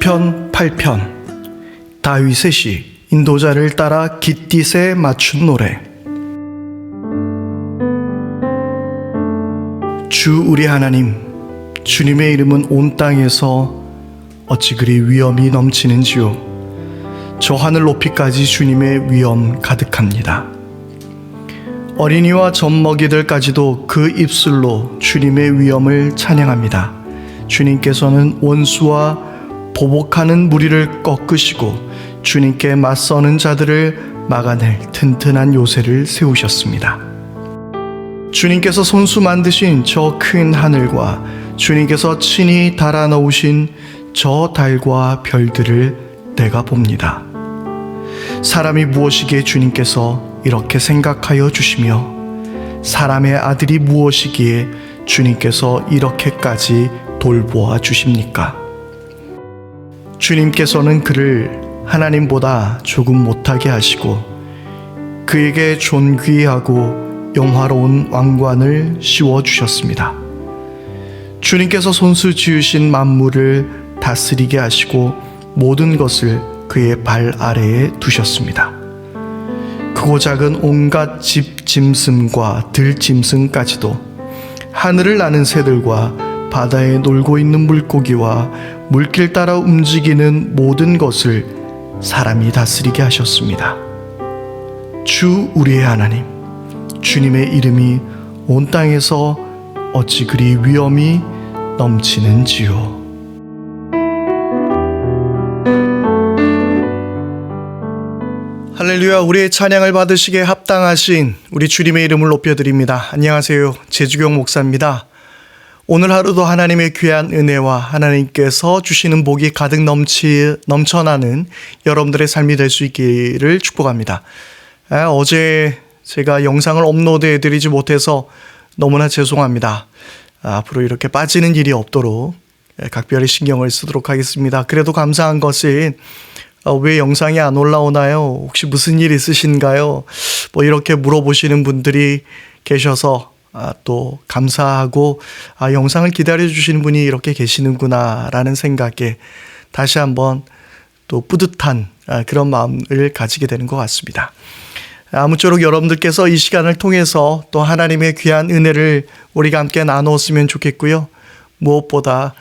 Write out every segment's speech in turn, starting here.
시편 8편. 다윗의 시, 인도자를 따라 깃딧에 맞춘 노래. 주 우리 하나님, 주님의 이름은 온 땅에서 어찌 그리 위엄이 넘치는지요. 저 하늘 높이까지 주님의 위엄 가득합니다. 어린이와 젖먹이들까지도 그 입술로 주님의 위엄을 찬양합니다. 주님께서는 원수와 보복하는 무리를 꺾으시고 주님께 맞서는 자들을 막아낼 튼튼한 요새를 세우셨습니다. 주님께서 손수 만드신 저 큰 하늘과 주님께서 친히 달아 놓으신 저 달과 별들을 내가 봅니다. 사람이 무엇이기에 주님께서 이렇게 생각하여 주시며 사람의 아들이 무엇이기에 주님께서 이렇게까지 돌보아 주십니까? 주님께서는 그를 하나님보다 조금 못하게 하시고 그에게 존귀하고 영화로운 왕관을 씌워주셨습니다. 주님께서 손수 지으신 만물을 다스리게 하시고 모든 것을 그의 발 아래에 두셨습니다. 크고 작은 온갖 집 짐승과 들 짐승까지도 하늘을 나는 새들과 바다에 놀고 있는 물고기와 물길 따라 움직이는 모든 것을 사람이 다스리게 하셨습니다. 주 우리의 하나님, 주님의 이름이 온 땅에서 어찌 그리 위엄이 넘치는지요. 할렐루야. 우리의 찬양을 받으시기에 합당하신 우리 주님의 이름을 높여드립니다. 안녕하세요. 제주경 목사입니다. 오늘 하루도 하나님의 귀한 은혜와 하나님께서 주시는 복이 가득 넘쳐나는 여러분들의 삶이 될 수 있기를 축복합니다. 어제 제가 영상을 업로드해 드리지 못해서 너무나 죄송합니다. 앞으로 이렇게 빠지는 일이 없도록 각별히 신경을 쓰도록 하겠습니다. 그래도 감사한 것은 왜 영상이 안 올라오나요? 혹시 무슨 일 있으신가요? 이렇게 물어보시는 분들이 계셔서 또 감사하고 영상을 기다려 주시는 분이 이렇게 계시는구나 라는 생각에 다시 한번 또 뿌듯한 그런 마음을 가지게 되는 것 같습니다. 아무쪼록 여러분들께서 이 시간을 통해서 또 하나님의 귀한 은혜를 우리가 함께 나누었으면 좋겠고요. 무엇보다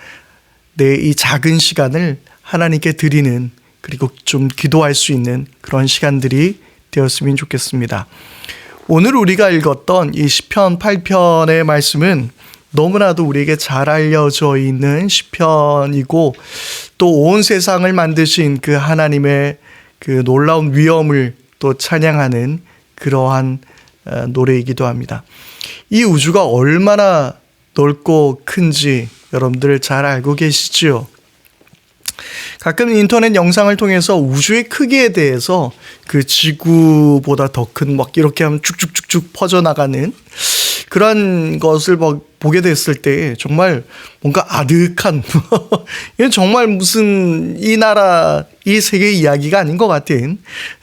내 이 작은 시간을 하나님께 드리는, 그리고 좀 기도할 수 있는 그런 시간들이 되었으면 좋겠습니다. 오늘 우리가 읽었던 이 시편 8편의 말씀은 너무나도 우리에게 잘 알려져 있는 시편이고 또 온 세상을 만드신 그 하나님의 그 놀라운 위엄을 또 찬양하는 그러한 노래이기도 합니다. 이 우주가 얼마나 넓고 큰지 여러분들 잘 알고 계시지요? 가끔 인터넷 영상을 통해서 우주의 크기에 대해서 그 지구보다 더 큰 이렇게 하면 쭉쭉쭉쭉 퍼져나가는 그런 것을 보게 됐을 때 정말 뭔가 아득한 이건 정말 무슨 이 나라 이 세계 이야기가 아닌 것 같은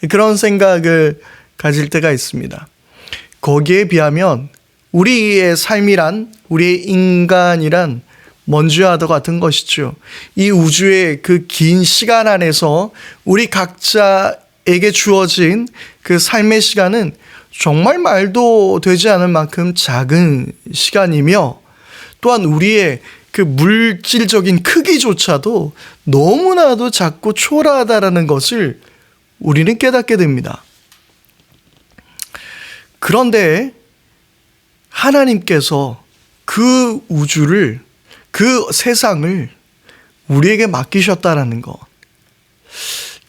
그런 생각을 가질 때가 있습니다. 거기에 비하면 우리의 삶이란, 우리의 인간이란 먼지와 같은 것이죠. 이 우주의 그 긴 시간 안에서 우리 각자에게 주어진 그 삶의 시간은 정말 말도 되지 않을 만큼 작은 시간이며 또한 우리의 그 물질적인 크기조차도 너무나도 작고 초라하다라는 것을 우리는 깨닫게 됩니다. 그런데 하나님께서 그 우주를, 그 세상을 우리에게 맡기셨다라는 것,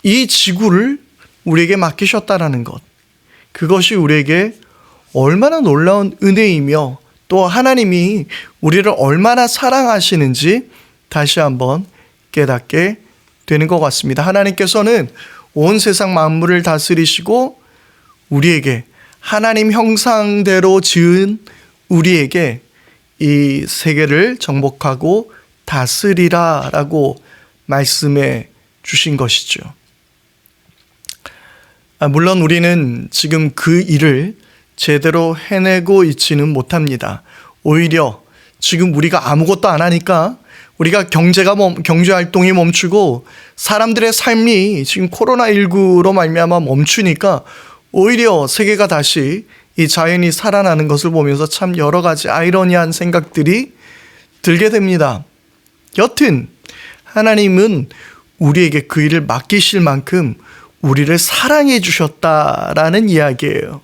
이 지구를 우리에게 맡기셨다라는 것, 그것이 우리에게 얼마나 놀라운 은혜이며 또 하나님이 우리를 얼마나 사랑하시는지 다시 한번 깨닫게 되는 것 같습니다. 하나님께서는 온 세상 만물을 다스리시고 우리에게 하나님 형상대로 지은 우리에게 이 세계를 정복하고 다스리라 라고 말씀해 주신 것이죠. 물론 우리는 지금 그 일을 제대로 해내고 있지는 못합니다. 오히려 지금 우리가 아무것도 안 하니까 우리가 경제 활동이 멈추고 사람들의 삶이 지금 코로나19로 말미암아 멈추니까 오히려 세계가 다시 이 자연이 살아나는 것을 보면서 참 여러 가지 아이러니한 생각들이 들게 됩니다. 여튼 하나님은 우리에게 그 일을 맡기실 만큼 우리를 사랑해 주셨다라는 이야기예요.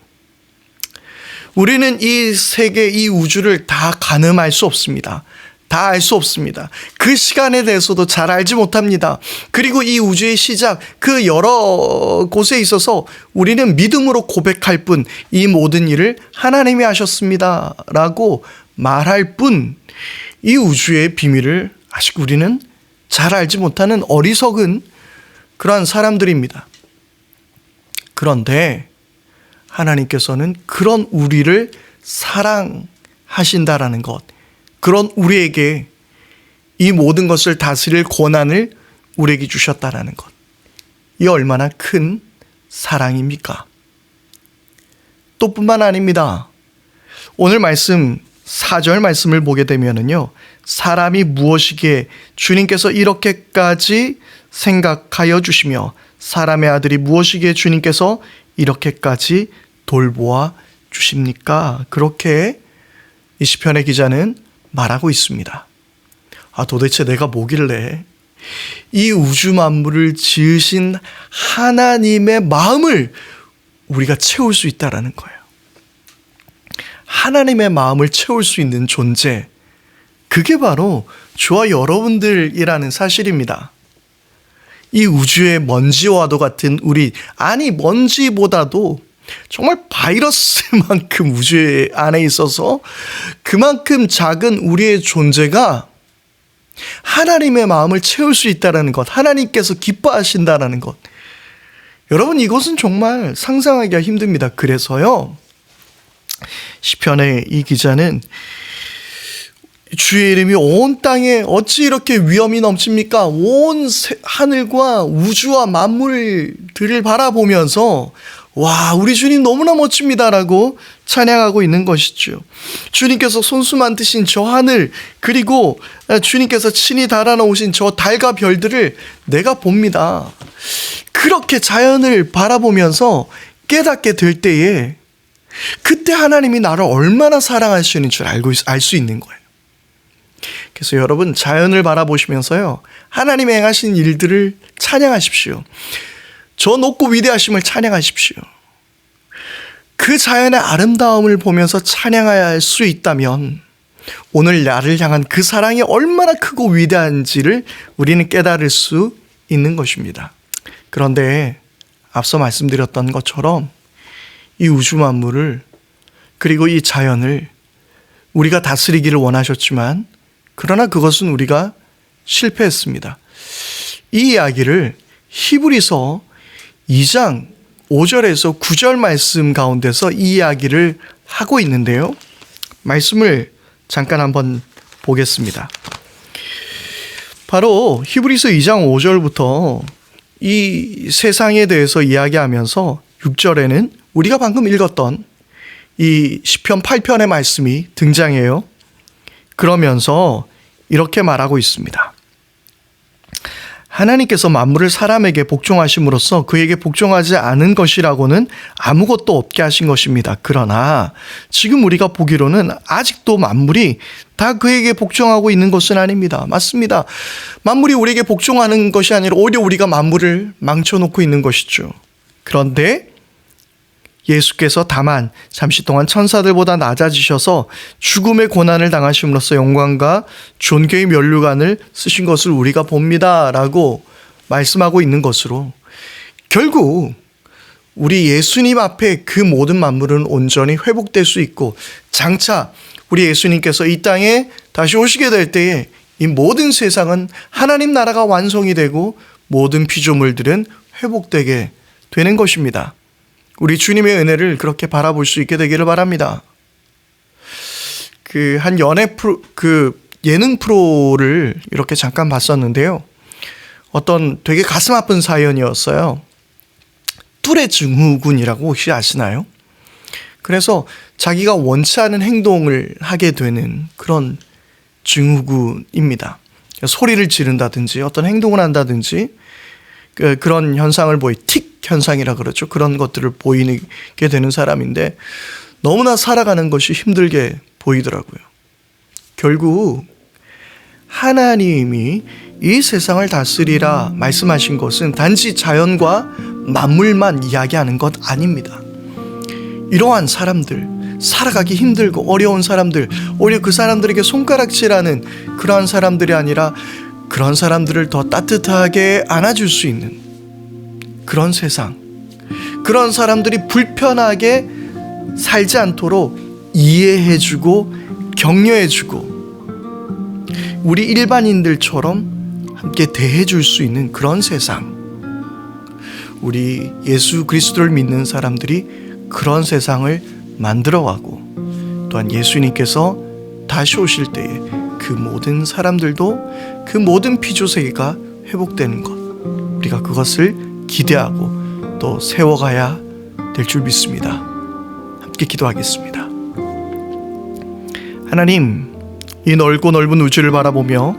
우리는 이 세계, 이 우주를 다 가늠할 수 없습니다. 다 알 수 없습니다. 그 시간에 대해서도 잘 알지 못합니다. 그리고 이 우주의 시작, 그 여러 곳에 있어서 우리는 믿음으로 고백할 뿐, 이 모든 일을 하나님이 하셨습니다 라고 말할 뿐, 이 우주의 비밀을 아직 우리는 잘 알지 못하는 어리석은 그러한 사람들입니다. 그런데 하나님께서는 그런 우리를 사랑하신다라는 것, 그런 우리에게 이 모든 것을 다스릴 권한을 우리에게 주셨다라는 것, 이 얼마나 큰 사랑입니까? 또 뿐만 아닙니다. 오늘 말씀 4절 말씀을 보게 되면은요, 사람이 무엇이기에 주님께서 이렇게까지 생각하여 주시며 사람의 아들이 무엇이기에 주님께서 이렇게까지 돌보아 주십니까? 그렇게 이 시편의 기자는 말하고 있습니다. 도대체 내가 뭐길래 이 우주 만물을 지으신 하나님의 마음을 우리가 채울 수 있다라는 거예요. 하나님의 마음을 채울 수 있는 존재, 그게 바로 저와 여러분들이라는 사실입니다. 이 우주의 먼지와도 같은 우리, 아니 먼지보다도 정말 바이러스만큼 우주 안에 있어서 그만큼 작은 우리의 존재가 하나님의 마음을 채울 수 있다는 것, 하나님께서 기뻐하신다는 것, 여러분 이것은 정말 상상하기가 힘듭니다. 그래서요, 시편의 이 기자는 주의 이름이 온 땅에 어찌 이렇게 위엄이 넘칩니까? 온 하늘과 우주와 만물들을 바라보면서 와, 우리 주님 너무나 멋집니다라고 찬양하고 있는 것이죠. 주님께서 손수 만드신 저 하늘, 그리고 주님께서 친히 달아놓으신 저 달과 별들을 내가 봅니다. 그렇게 자연을 바라보면서 깨닫게 될 때에 그때 하나님이 나를 얼마나 사랑하시는 줄 알 수 있는 거예요. 그래서 여러분, 자연을 바라보시면서요, 하나님의 행하신 일들을 찬양하십시오. 저 높고 위대하심을 찬양하십시오. 그 자연의 아름다움을 보면서 찬양할 수 있다면 오늘 나를 향한 그 사랑이 얼마나 크고 위대한지를 우리는 깨달을 수 있는 것입니다. 그런데 앞서 말씀드렸던 것처럼 이 우주 만물을, 그리고 이 자연을 우리가 다스리기를 원하셨지만 그러나 그것은 우리가 실패했습니다. 이 이야기를 히브리서 2장 5절에서 9절 말씀 가운데서 이 이야기를 하고 있는데요. 말씀을 잠깐 한번 보겠습니다. 바로 히브리서 2장 5절부터 이 세상에 대해서 이야기하면서 6절에는 우리가 방금 읽었던 이 시편 8편의 말씀이 등장해요. 그러면서 이렇게 말하고 있습니다. 하나님께서 만물을 사람에게 복종하심으로써 그에게 복종하지 않은 것이라고는 아무것도 없게 하신 것입니다. 그러나 지금 우리가 보기로는 아직도 만물이 다 그에게 복종하고 있는 것은 아닙니다. 맞습니다. 만물이 우리에게 복종하는 것이 아니라 오히려 우리가 만물을 망쳐놓고 있는 것이죠. 그런데 예수께서 다만 잠시 동안 천사들보다 낮아지셔서 죽음의 고난을 당하심으로써 영광과 존귀의 면류관을 쓰신 것을 우리가 봅니다 라고 말씀하고 있는 것으로, 결국 우리 예수님 앞에 그 모든 만물은 온전히 회복될 수 있고, 장차 우리 예수님께서 이 땅에 다시 오시게 될 때에 이 모든 세상은 하나님 나라가 완성이 되고 모든 피조물들은 회복되게 되는 것입니다. 우리 주님의 은혜를 그렇게 바라볼 수 있게 되기를 바랍니다. 한 예능 프로를 이렇게 잠깐 봤었는데요. 어떤 되게 가슴 아픈 사연이었어요. 뚜레 증후군이라고 혹시 아시나요? 그래서 자기가 원치 않은 행동을 하게 되는 그런 증후군입니다. 소리를 지른다든지 어떤 행동을 한다든지 그런 현상을 틱 현상이라 그러죠. 그런 것들을 보이게 되는 사람인데 너무나 살아가는 것이 힘들게 보이더라고요. 결국 하나님이 이 세상을 다스리라 말씀하신 것은 단지 자연과 만물만 이야기하는 것 아닙니다. 이러한 사람들, 살아가기 힘들고 어려운 사람들, 오히려 그 사람들에게 손가락질하는 그러한 사람들이 아니라 그런 사람들을 더 따뜻하게 안아줄 수 있는 그런 세상, 그런 사람들이 불편하게 살지 않도록 이해해주고 격려해주고 우리 일반인들처럼 함께 대해줄 수 있는 그런 세상, 우리 예수 그리스도를 믿는 사람들이 그런 세상을 만들어가고 또한 예수님께서 다시 오실 때에 그 모든 사람들도 그 모든 피조세계가 회복되는 것, 우리가 그것을 기대하고 또 세워가야 될 줄 믿습니다. 함께 기도하겠습니다. 하나님, 이 넓고 넓은 우주를 바라보며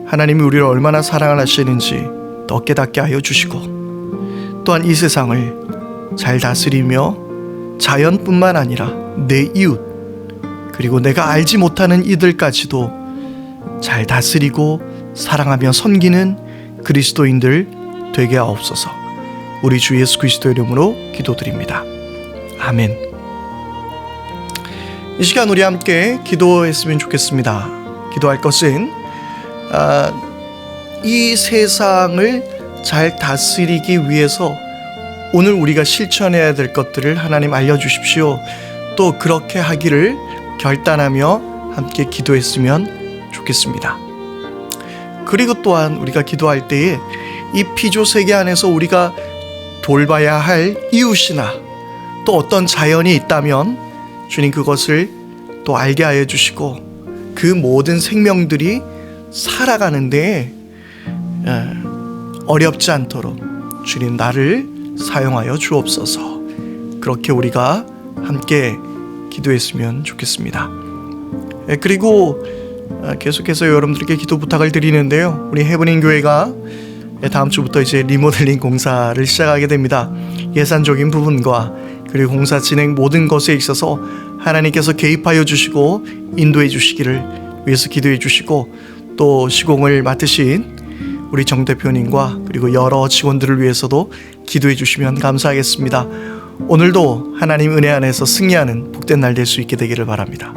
하나님이 우리를 얼마나 사랑을 하시는지 더 깨닫게 하여 주시고 또한 이 세상을 잘 다스리며 자연뿐만 아니라 내 이웃 그리고 내가 알지 못하는 이들까지도 잘 다스리고 사랑하며 섬기는 그리스도인들 되게 하옵소서. 우리 주 예수 그리스도 이름으로 기도드립니다. 아멘. 이 시간 우리 함께 기도했으면 좋겠습니다. 기도할 것은 이 세상을 잘 다스리기 위해서 오늘 우리가 실천해야 될 것들을 하나님 알려주십시오. 또 그렇게 하기를 결단하며 함께 기도했으면 좋겠습니다. 그리고 또한 우리가 기도할 때에 이 피조세계 안에서 우리가 돌봐야 할 이웃이나 또 어떤 자연이 있다면 주님 그것을 또 알게 하여 주시고 그 모든 생명들이 살아가는데 어렵지 않도록 주님 나를 사용하여 주옵소서. 그렇게 우리가 함께 기도했으면 좋겠습니다. 그리고 계속해서 여러분들께 기도 부탁을 드리는데요. 우리 해븐인 교회가 다음 주부터 이제 리모델링 공사를 시작하게 됩니다. 예산적인 부분과 그리고 공사 진행 모든 것에 있어서 하나님께서 개입하여 주시고 인도해 주시기를 위해서 기도해 주시고 또 시공을 맡으신 우리 정 대표님과 그리고 여러 직원들을 위해서도 기도해 주시면 감사하겠습니다. 오늘도 하나님 은혜 안에서 승리하는 복된 날 될 수 있게 되기를 바랍니다.